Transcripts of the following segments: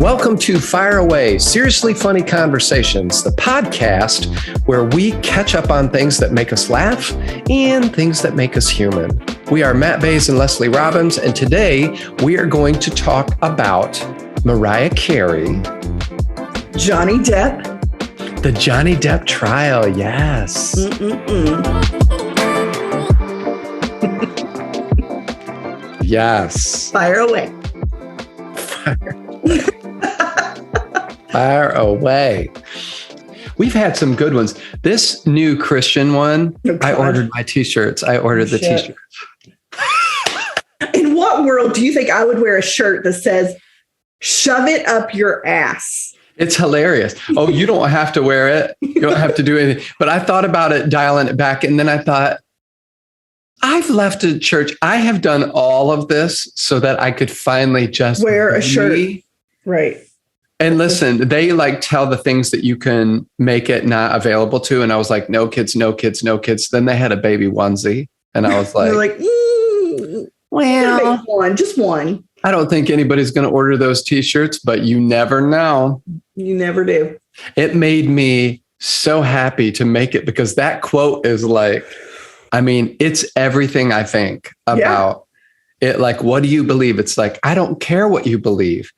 Welcome to Fire Away, Seriously Funny Conversations, the podcast where we catch up on things that make us laugh and things that make us human. We are Matt Bays and Leslie Robbins, and today we are going to talk about Mariah Carey. Johnny Depp. The Johnny Depp trial, yes. Yes. Fire away. Fire away. We've had some good ones. This new Christian one, I ordered my t-shirts. I ordered the t-shirts. In what world do you think I would wear a shirt that says, shove it up your ass? It's hilarious. Oh, you don't have to wear it. You don't have to do anything. But I thought about it, dialing it back. And then I thought, I've left a church. I have done all of this so that I could finally just wear a shirt. Right. And listen, they like tell the things that you can make it not available to. And I was like, no kids, no kids, no kids. Then they had a baby onesie. And I was like, you're like, well, just one. I don't think anybody's going to order those t-shirts, but you never know. You never do. It made me so happy to make it because that quote is like, I mean, it's everything I think about it. Like, what do you believe? It's like, I don't care what you believe.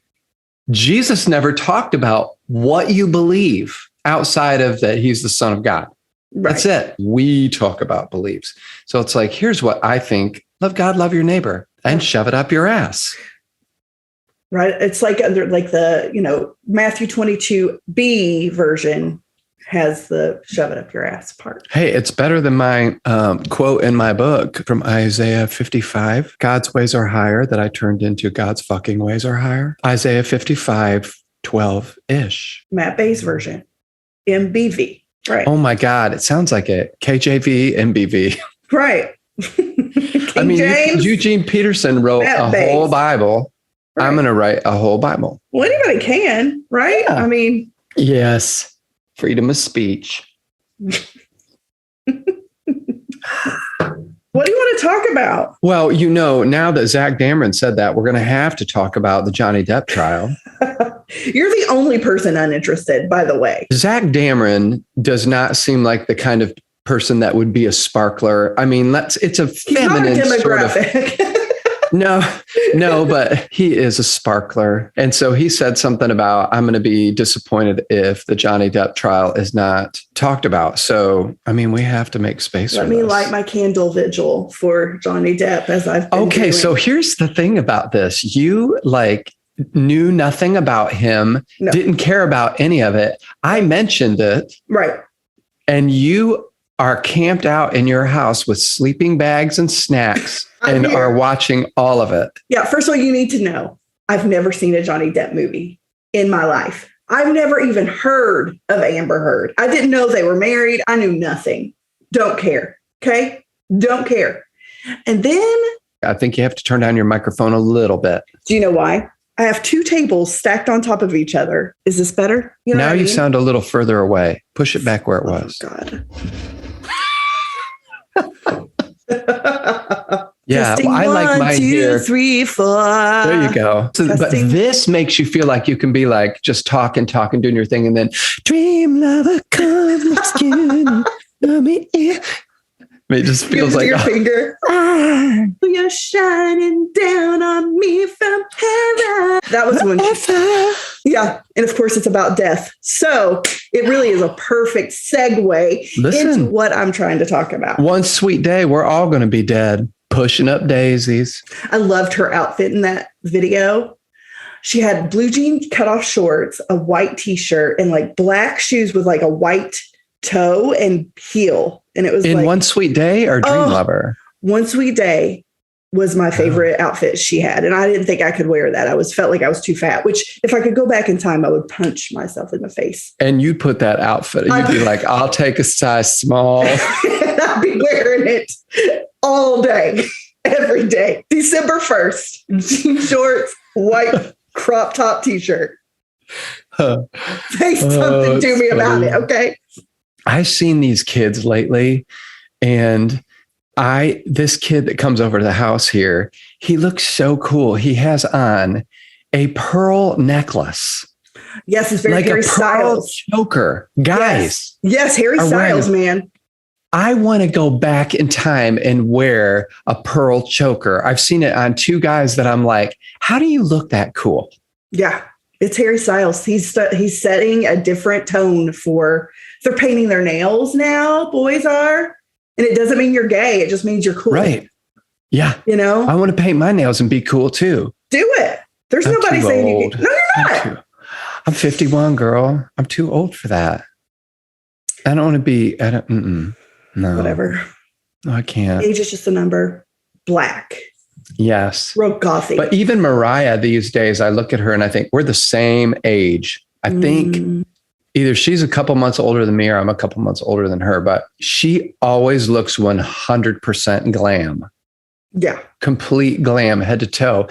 Jesus never talked about what you believe outside of that he's the Son of God. Right. That's it. We talk about beliefs. So it's like, here's what I think. Love God, love your neighbor, and shove it up your ass. Right. It's like the, Matthew 22b version has the shove it up your ass part. Hey, it's better than my quote in my book from Isaiah 55. God's ways are higher, that I turned into God's fucking ways are higher. Isaiah 55, 12-ish. Matt Bay's version. MBV. Right. Oh my God. It sounds like it. KJV, MBV. Right. I mean, Eugene Peterson wrote whole Bible. Right. I'm going to write a whole Bible. Well, anybody can, right? Yeah. I mean. Yes. Freedom of speech. What do you want to talk about? Well, now that Zach Dameron said that, we're going to have to talk about the Johnny Depp trial. You're the only person uninterested, by the way. Zach Dameron does not seem like the kind of person that would be a sparkler. I mean, it's a feminine demographic. Sort of. No, but he is a sparkler. And so he said something about, I'm going to be disappointed if the Johnny Depp trial is not talked about. So, I mean, we have to make space for this. Let me light my candle vigil for Johnny Depp as I've been doing. So here's the thing about this. You knew nothing about him, didn't care about any of it. I mentioned it. Right. And you are camped out in your house with sleeping bags and snacks and are watching all of it. Yeah. First of all, you need to know, I've never seen a Johnny Depp movie in my life. I've never even heard of Amber Heard. I didn't know they were married. I knew nothing. Don't care. Okay. Don't care. And then I think you have to turn down your microphone a little bit. Do you know why? I have two tables stacked on top of each other. Is this better? Now you sound a little further away. Push it back where it was. Oh, God. Yeah, well, I like mine 2, here. 3, 4. There you go. So, but this makes you feel like you can be like just talking, doing your thing, and then dream lover, come, let's get me in. It just feels like your finger. You're shining down on me from heaven. That was one. Yeah, and of course it's about death. So it really is a perfect segue into what I'm trying to talk about. One sweet day, we're all going to be dead. Pushing up daisies. I loved her outfit in that video. She had blue jean cutoff shorts, a white t-shirt, and like black shoes with like a white toe and heel. And it was in One Sweet Day or Dream Lover? One Sweet Day was my favorite outfit she had. And I didn't think I could wear that. Felt like I was too fat, which if I could go back in time, I would punch myself in the face. And you'd put that outfit, you'd be like, I'll take a size small. I'd be wearing it all day, every day. December 1st, jean shorts, white crop top t-shirt. Say something to me about it, okay? I've seen these kids lately, and this kid that comes over to the house here, he looks so cool. He has on a pearl necklace. Yes, it's very like Harry a pearl Styles choker. Guys. Yes, Harry Styles, man. I want to go back in time and wear a pearl choker. I've seen it on 2 guys that I'm like, how do you look that cool? Yeah, it's Harry Styles. He's setting a different tone for, they're painting their nails now, boys are. And it doesn't mean you're gay. It just means you're cool. Right. Yeah. You know? I want to paint my nails and be cool too. Do it. There's nobody saying you can. No, you're not. I'm 51, girl. I'm too old for that. I don't want to be, no. Whatever. No, I can't. Age is just a number. Black. Yes. Real gothy. But even Mariah these days, I look at her and I think we're the same age. I think either she's a couple months older than me or I'm a couple months older than her, but she always looks 100% glam. Yeah. Complete glam head to toe.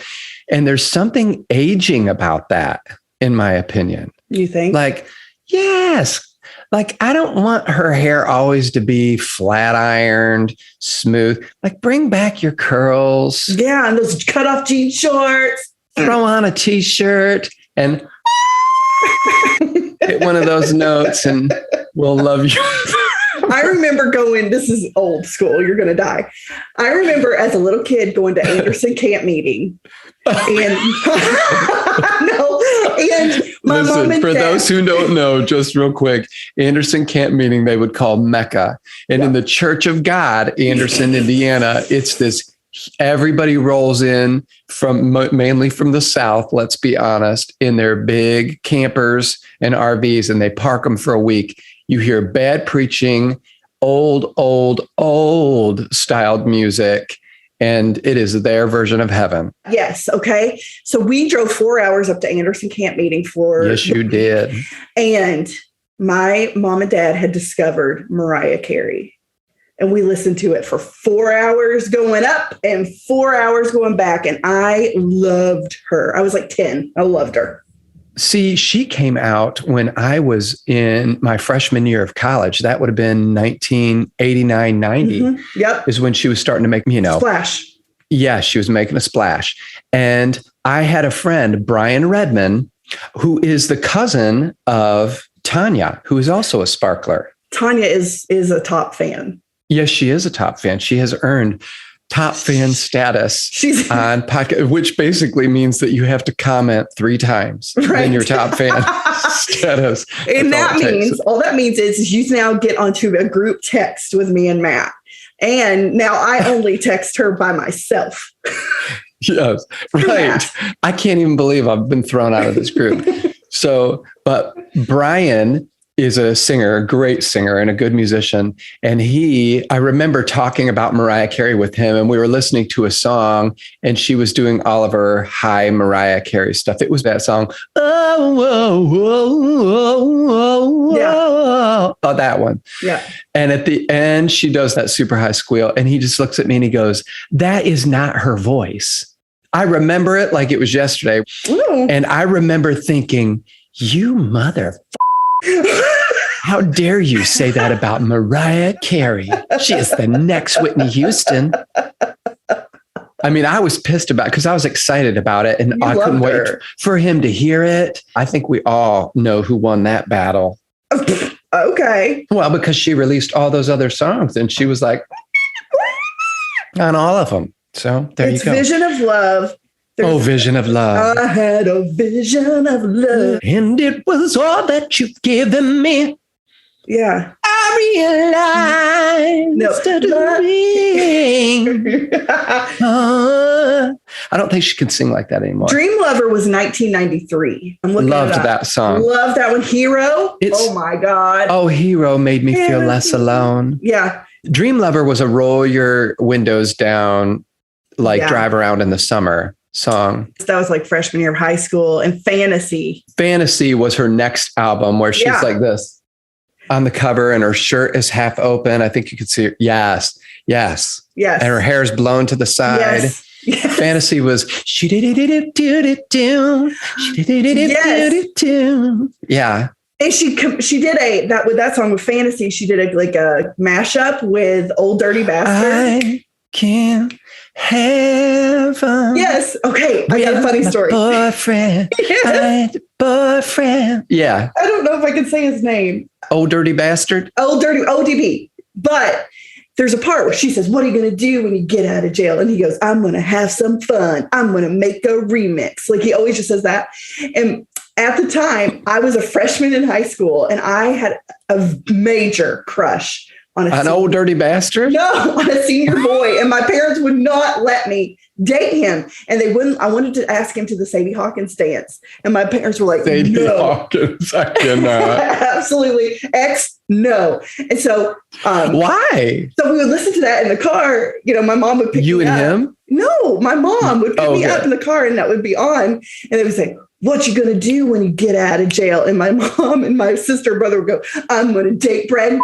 And there's something aging about that, in my opinion. You think? Like, yes. Like, I don't want her hair always to be flat ironed, smooth. Like, bring back your curls. Yeah. And those cut off jean shorts. Throw on a t-shirt and hit one of those notes and we'll love you. I remember going, this is old school, you're going to die. I remember as a little kid going to Anderson camp meeting. And my mom and for dad, those who don't know, just real quick, Anderson camp meeting, they would call Mecca. And in the Church of God, Anderson, Indiana, it's this, everybody rolls in from mainly from the South, let's be honest, in their big campers and RVs, and they park them for a week. You hear bad preaching, old styled music, and it is their version of heaven. Yes. Okay. So we drove 4 hours up to Anderson camp meeting for. Yes, you did. And my mom and dad had discovered Mariah Carey. And we listened to it for 4 hours going up and 4 hours going back. And I loved her. I was like 10. I loved her. See, she came out when I was in my freshman year of college. That would have been 1989, 90 Yep. is when she was starting to make, splash. Yeah, she was making a splash. And I had a friend, Brian Redman, who is the cousin of Tanya, who is also a sparkler. Tanya is a top fan. Yes, she is a top fan. She has earned top fan status on podcast, which basically means that you have to comment 3 times in your top fan status. And that means, all that means is you now get onto a group text with me and Matt. And now I only text her by myself. Yes, right. Yeah. I can't even believe I've been thrown out of this group. So, but Brian is a singer, a great singer and a good musician. And I remember talking about Mariah Carey with him, and we were listening to a song and she was doing all of her high Mariah Carey stuff. It was that song. Oh, that one. Yeah. And at the end, she does that super high squeal and he just looks at me and he goes, that is not her voice. I remember it like it was yesterday. Ooh. And I remember thinking, you mother. How dare you say that about Mariah Carey? She is the next Whitney Houston. I mean, I was pissed about it because I was excited about it and I couldn't wait for him to hear it. I think we all know who won that battle. Okay. Well, because she released all those other songs and she was like on all of them. So there you go. Vision of Love. Vision of love. I had a vision of love. And it was all that you've given me. Yeah. I realized I don't think she can sing like that anymore. Dream Lover was 1993. I'm looking Loved that song. Loved that one. Hero. Oh my God. Oh, Hero made me feel less alone. Yeah. Dream Lover was a roll your windows down, drive around in the summer song. That was like freshman year of high school. And Fantasy. Fantasy was her next album where she's like this on the cover and her shirt is half open. I think you could see her. Yes. And her hair's blown to the side. Yes. Fantasy was yeah. And she did with that song with Fantasy. She did a mashup with Old Dirty Bastard. I can't heaven. Yes. Okay. I got a funny story. Boyfriend. Yes. Boyfriend. Yeah. I don't know if I can say his name. Old dirty bastard. Old dirty ODB. But there's a part where she says, what are you going to do when you get out of jail? And he goes, I'm going to have some fun. I'm going to make a remix. Like he always just says that. And at the time, I was a freshman in high school and I had a major crush on an old dirty bastard? No, on a senior boy. And my parents would not let me date him. And they wouldn't. I wanted to ask him to the Sadie Hawkins dance. And my parents were like, Sadie no. Hawkins, I cannot. Absolutely. No. And so. Why? So we would listen to that in the car. You know, my mom would pick you me and up. him? No, my mom would pick me up in the car and that would be on. And they would say, what you going to do when you get out of jail? And my mom and my sister and brother would go, I'm going to date Brad.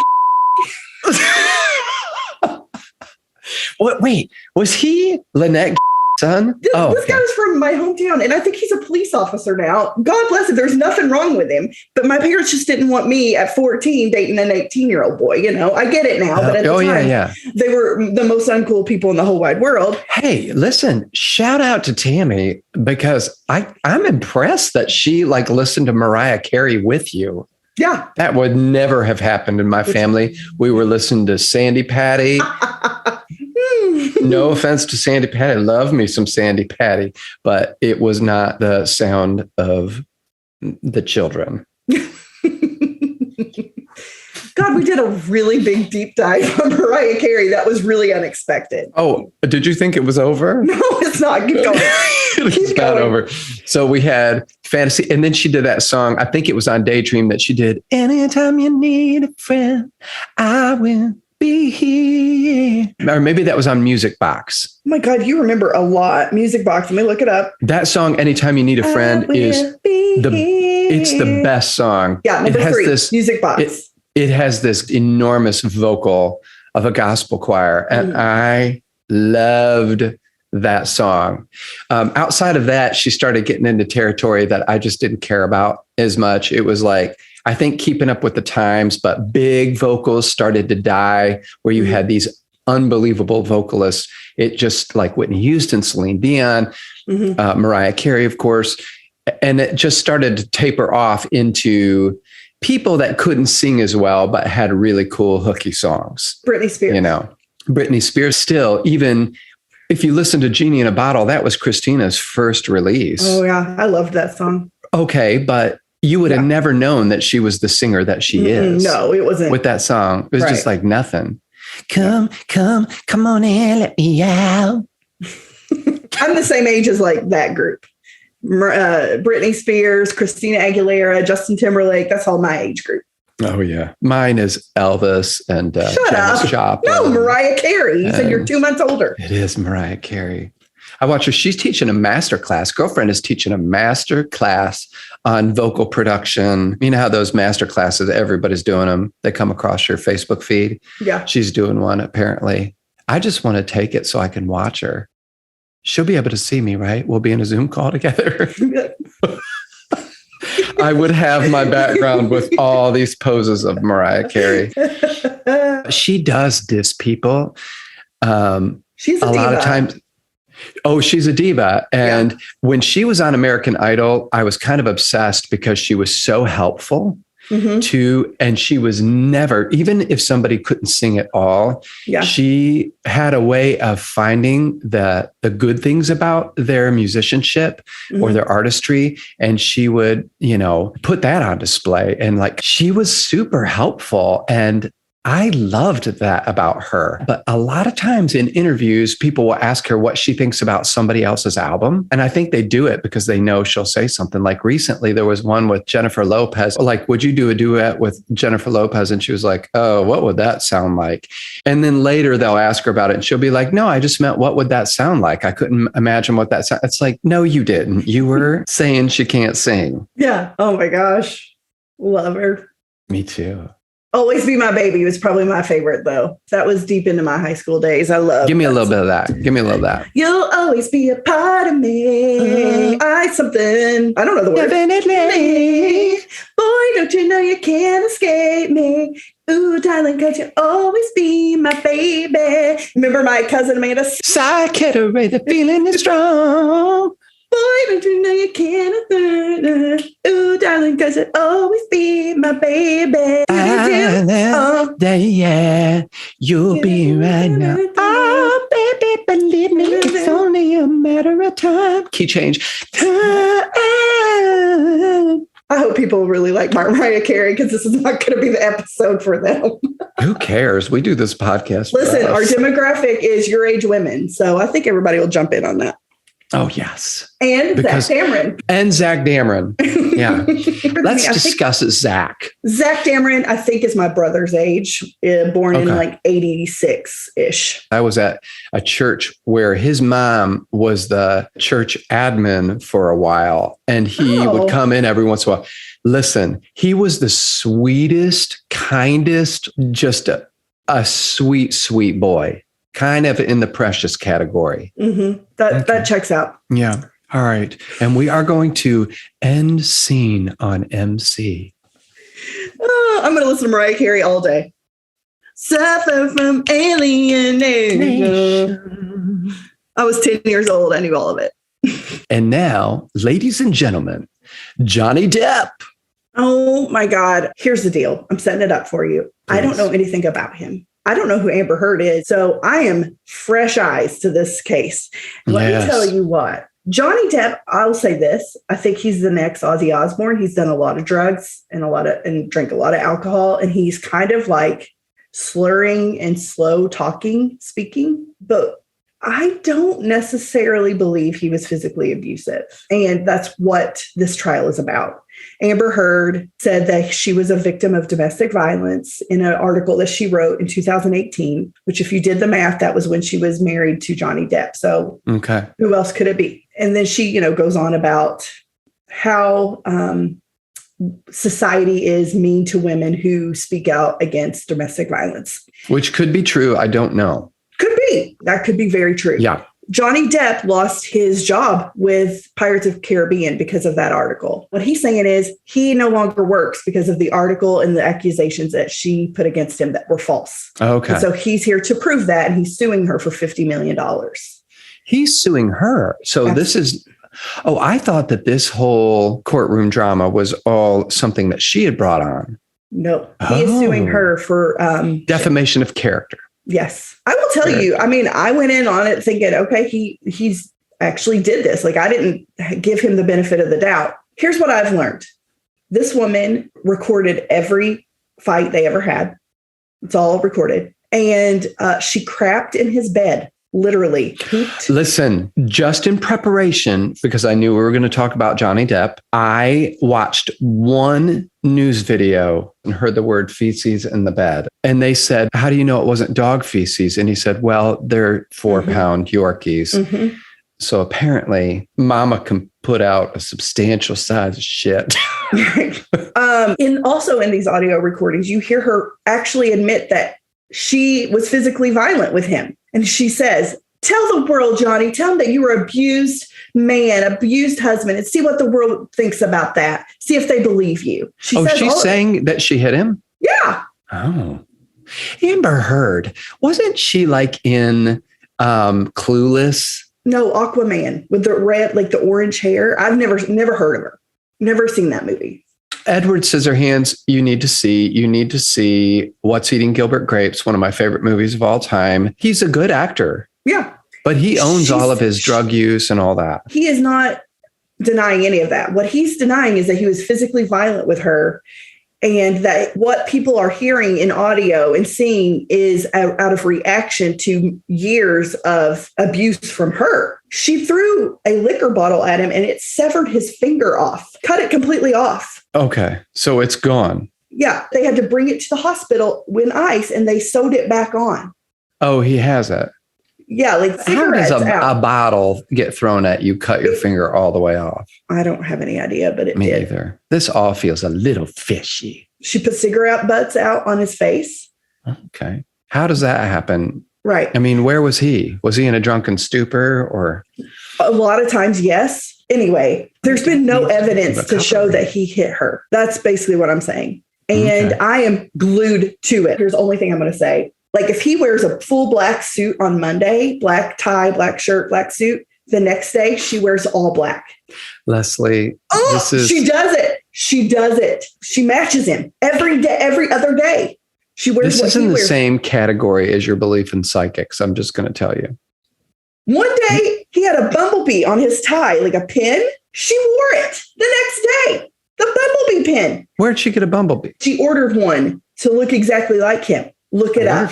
What? Wait, was he Lynette son? This guy was from my hometown, and I think he's a police officer now. God bless him. There's nothing wrong with him, but my parents just didn't want me at 14 dating an 18-year-old boy. You know, I get it now, but at the time, they were the most uncool people in the whole wide world. Hey, listen, shout out to Tammy because I'm impressed that she listened to Mariah Carey with you. Yeah. That would never have happened in my family. We were listening to Sandy Patty. No offense to Sandy Patty. Love me some Sandy Patty, but it was not the sound of the children. God, we did a really big deep dive on Mariah Carey. That was really unexpected. Oh, did you think it was over? No, it's not. Keep going. It's not over. So we had Fantasy, and then she did that song. I think it was on Daydream that she did. Anytime you need a friend, I will be here. Or maybe that was on Music Box. Oh my God, you remember a lot. Music Box. Let me look it up. That song, Anytime You Need a Friend, it's the best song. Yeah, number 3, Music Box. It has this enormous vocal of a gospel choir, and I loved that song. Outside of that, she started getting into territory that I just didn't care about as much. It was like, I think keeping up with the times, but big vocals started to die where you had these unbelievable vocalists. It just like Whitney Houston, Celine Dion, Mariah Carey, of course. And it just started to taper off into people that couldn't sing as well, but had really cool hooky songs. Britney Spears. You know, Britney Spears still, even if you listen to Genie in a Bottle, that was Christina's first release. Oh yeah. I loved that song. Okay. But you would have never known that she was the singer that she is. No, it wasn't. With that song. It was just like nothing. Come on in, let me out. I'm the same age as like that group. Britney Spears, Christina Aguilera, Justin Timberlake. That's all my age group. Oh, yeah. Mine is Elvis and Shut up. Joplin. No, Mariah Carey. You said you're 2 months older. It is Mariah Carey. I watch her. She's teaching a master class. Girlfriend is teaching a master class on vocal production. You know how those master classes, everybody's doing them. They come across your Facebook feed. Yeah. She's doing one, apparently. I just want to take it so I can watch her. She'll be able to see me, right? We'll be in a Zoom call together. I would have my background with all these poses of Mariah Carey. She does diss people. She's a diva. Lot of times. Oh, she's a diva. And when she was on American Idol, I was kind of obsessed because she was so helpful and she was never, even if somebody couldn't sing at all, she had a way of finding the good things about their musicianship or their artistry. And she would, put that on display. And like, she was super helpful. And I loved that about her. But a lot of times in interviews, people will ask her what she thinks about somebody else's album. And I think they do it because they know she'll say something. Like recently, there was one with Jennifer Lopez. Like, would you do a duet with Jennifer Lopez? And she was like, oh, what would that sound like? And then later they'll ask her about it and she'll be like, no, I just meant, what would that sound like? I couldn't imagine what that sound. It's like, no, you didn't. You were saying she can't sing. Yeah. Oh my gosh. Love her. Me too. Always Be My Baby was probably my favorite, though. That was deep into my high school days. I love. Give me a little bit of that. Give me a little of that. You'll always be a part of me. Something. I don't know the word. Definitely. Boy, don't you know you can't escape me. Ooh, darling, cause you'll always be my baby. Remember my cousin made us. Psychiatry, the feeling is strong. Boy, don't you know you can't. Ooh, darling, cause you'll always be my baby. Yeah, you'll be right now. Oh, baby, believe me, it's only a matter of time. Key change. I hope people really like Mariah Carey because this is not going to be the episode for them. Who cares? We do this podcast. Listen, our demographic is your age women. So I think everybody will jump in on that. Oh, yes. And Zach Dameron. And Zach Dameron. Yeah. Let's discuss Zach. Zach Dameron, I think, is my brother's age, born in like 86-ish. I was at a church where his mom was the church admin for a while, and he would come in every once in a while. Listen, he was the sweetest, kindest, just a sweet, sweet boy. Kind of in the precious category. Mm-hmm. That checks out. Yeah. All right. And we are going to end scene on MC. I'm going to listen to Mariah Carey all day. Suffer from alienation. I was 10 years old. I knew all of it. And now, ladies and gentlemen, Johnny Depp. Oh my God. Here's the deal. I'm setting it up for you. Please. I don't know anything about him. I don't know who Amber Heard is. So I am fresh eyes to this case. Let me tell you what. Johnny Depp, I'll say this. I think he's the next Ozzy Osbourne. He's done a lot of drugs and drank a lot of alcohol. And he's kind of like slurring and slow speaking. But I don't necessarily believe he was physically abusive. And that's what this trial is about. Amber Heard said that she was a victim of domestic violence in an article that she wrote in 2018, which if you did the math, that was when she was married to Johnny Depp. So who else could it be? And then she, goes on about how society is mean to women who speak out against domestic violence. Which could be true. I don't know. Could be. That could be very true. Yeah. Johnny Depp lost his job with Pirates of the Caribbean because of that article. What he's saying is he no longer works because of the article and the accusations that she put against him that were false. Okay. And so he's here to prove that, and he's suing her for $50 million. He's suing her. So this is... Oh, I thought that this whole courtroom drama was all something that she had brought on. No, he is suing her for... defamation of character. Yes. I will tell you, I went in on it thinking, okay, he's actually did this. Like, I didn't give him the benefit of the doubt. Here's what I've learned. This woman recorded every fight they ever had. It's all recorded. And she crapped in his bed, literally. Pooped. Listen, just in preparation, because I knew we were going to talk about Johnny Depp, I watched one news video and heard the word feces in the bed. And they said, how do you know it wasn't dog feces? And he said, well, they're 4-pound Yorkies. Mm-hmm. So apparently mama can put out a substantial size of shit. Also in these audio recordings, you hear her actually admit that she was physically violent with him. And she says, tell the world, Johnny, tell them that you were an abused man, abused husband, and see what the world thinks about that. See if they believe you. She's saying that she hit him? Yeah. Oh. Amber Heard, wasn't she like in Clueless? No, Aquaman with the red, like the orange hair. I've never heard of her. Never seen that movie. Edward Scissorhands, you need to see What's Eating Gilbert Grapes, one of my favorite movies of all time. He's a good actor. Yeah. But he owns all of his drug use and all that. He is not denying any of that. What he's denying is that he was physically violent with her, and that what people are hearing in audio and seeing is out of reaction to years of abuse from her. She threw a liquor bottle at him and it severed his finger off, cut it completely off. Okay. So it's gone. Yeah. They had to bring it to the hospital with ice and they sewed it back on. Oh, he has it. Yeah. Like, how does a bottle get thrown at you, cut your finger all the way off? I don't have any idea, but it did. Me either. This all feels a little fishy. She put cigarette butts out on his face. Okay. How does that happen? Right. I mean, where was he? Was he in a drunken stupor or? A lot of times, yes. Anyway, there's been no evidence to show that he hit her. That's basically what I'm saying. And I am glued to it. Here's the only thing I'm going to say. Like if he wears a full black suit on Monday, black tie, black shirt, black suit, the next day she wears all black. Leslie, she does it. She does it. She matches him every day, every other day. She wears. This is in the same category as your belief in psychics. I'm just going to tell you. One day he had a bumblebee on his tie, like a pin. She wore it the next day. The bumblebee pin. Where'd she get a bumblebee? She ordered one to look exactly like him. Look it up.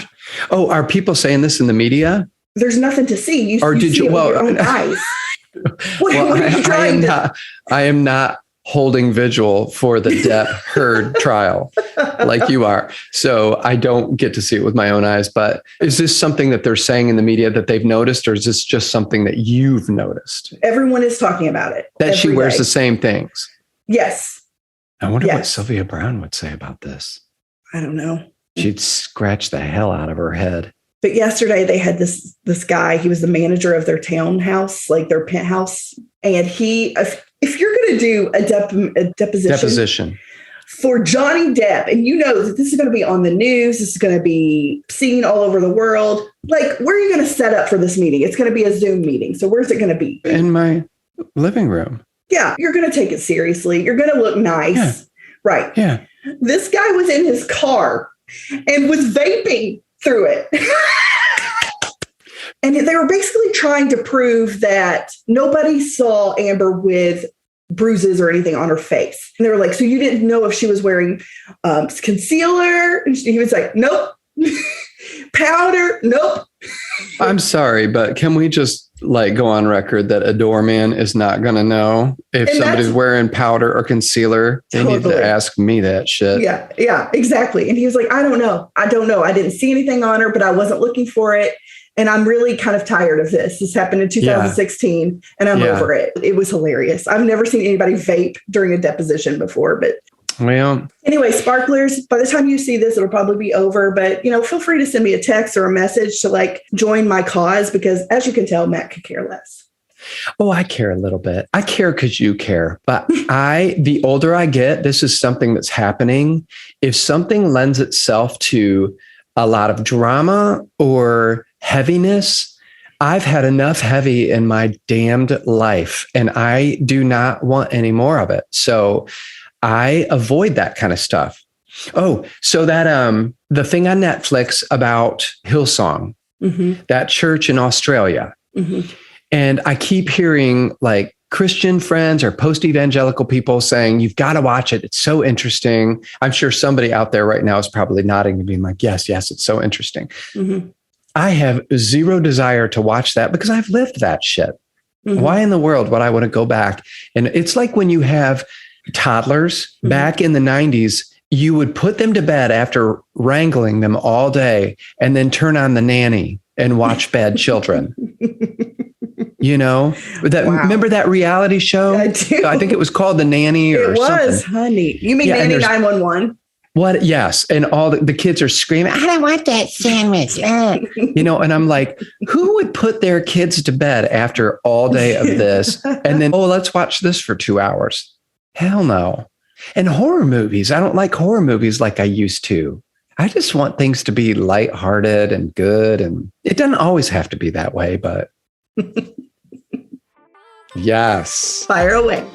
Oh, are people saying this in the media? There's nothing to see. You did see you? it with your own eyes. I am not holding vigil for the Depp Heard trial like you are. So I don't get to see it with my own eyes. But is this something that they're saying in the media that they've noticed, or is this just something that you've noticed? Everyone is talking about it. That she wears the same things. Yes. I wonder what Sylvia Brown would say about this. I don't know. She'd scratch the hell out of her head. But yesterday they had this guy, he was the manager of their townhouse, like their penthouse. And if you're going to do a deposition for Johnny Depp, and you know that this is going to be on the news, this is going to be seen all over the world, like where are you going to set up for this meeting? It's going to be a Zoom meeting. So where's it going to be? In my living room. Yeah, you're going to take it seriously. You're going to look nice. Yeah. Right. Yeah. This guy was in his car and was vaping through it. And they were basically trying to prove that nobody saw Amber with bruises or anything on her face. And they were like, so you didn't know if she was wearing concealer? And he was like, nope. Powder? Nope. I'm sorry, but can we just go on record that a doorman is not going to know if somebody's wearing powder or concealer? They need to ask me that shit. Yeah, exactly. And he was like, I don't know. I didn't see anything on her, but I wasn't looking for it. And I'm really kind of tired of this. This happened in 2016 and I'm over it. It was hilarious. I've never seen anybody vape during a deposition before, but anyway, sparklers, by the time you see this, it'll probably be over, but feel free to send me a text or a message to join my cause, because as you can tell, Matt could care less. Oh, I care a little bit. I care because you care, but the older I get, this is something that's happening. If something lends itself to a lot of drama or heaviness, I've had enough heavy in my damned life, and I do not want any more of it. So I avoid that kind of stuff. Oh, so that the thing on Netflix about Hillsong, that church in Australia. And I keep hearing Christian friends or post-evangelical people saying, you've got to watch it. It's so interesting. I'm sure somebody out there right now is probably nodding and being like, yes, it's so interesting. I have zero desire to watch that because I've lived that shit. Why in the world would I want to go back? And it's like when you have toddlers back in the 90s, you would put them to bed after wrangling them all day and then turn on the nanny and watch Bad Children. Remember that reality show? I do. I think it was called The Nanny or something. It was, honey. You mean Nanny 911? What? Yes. And all the kids are screaming, I don't want that sandwich. And I'm like, who would put their kids to bed after all day of this? And then, let's watch this for 2 hours. Hell no. And horror movies. I don't like horror movies like I used to. I just want things to be lighthearted and good. And it doesn't always have to be that way, but yes. Fire away.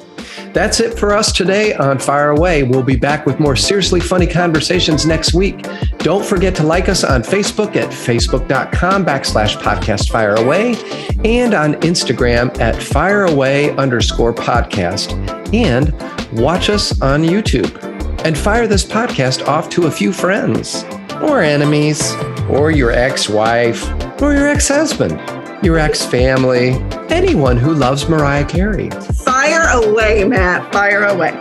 That's it for us today on Fire Away. We'll be back with more seriously funny conversations next week. Don't forget to like us on Facebook at facebook.com/podcast Fire Away and on Instagram at fireaway_podcast, and watch us on YouTube and fire this podcast off to a few friends or enemies or your ex-wife or your ex-husband, your ex-family, anyone who loves Mariah Carey. Fire away, Matt. Fire away.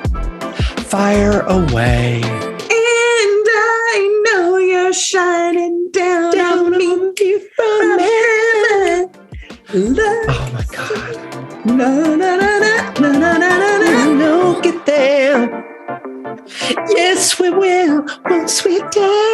Fire away. And I know you're shining down on me from heaven. Oh my God. No, no, no, no, no, no, no, no, no. No, get there. Yes, Yes, we will. Once we dance.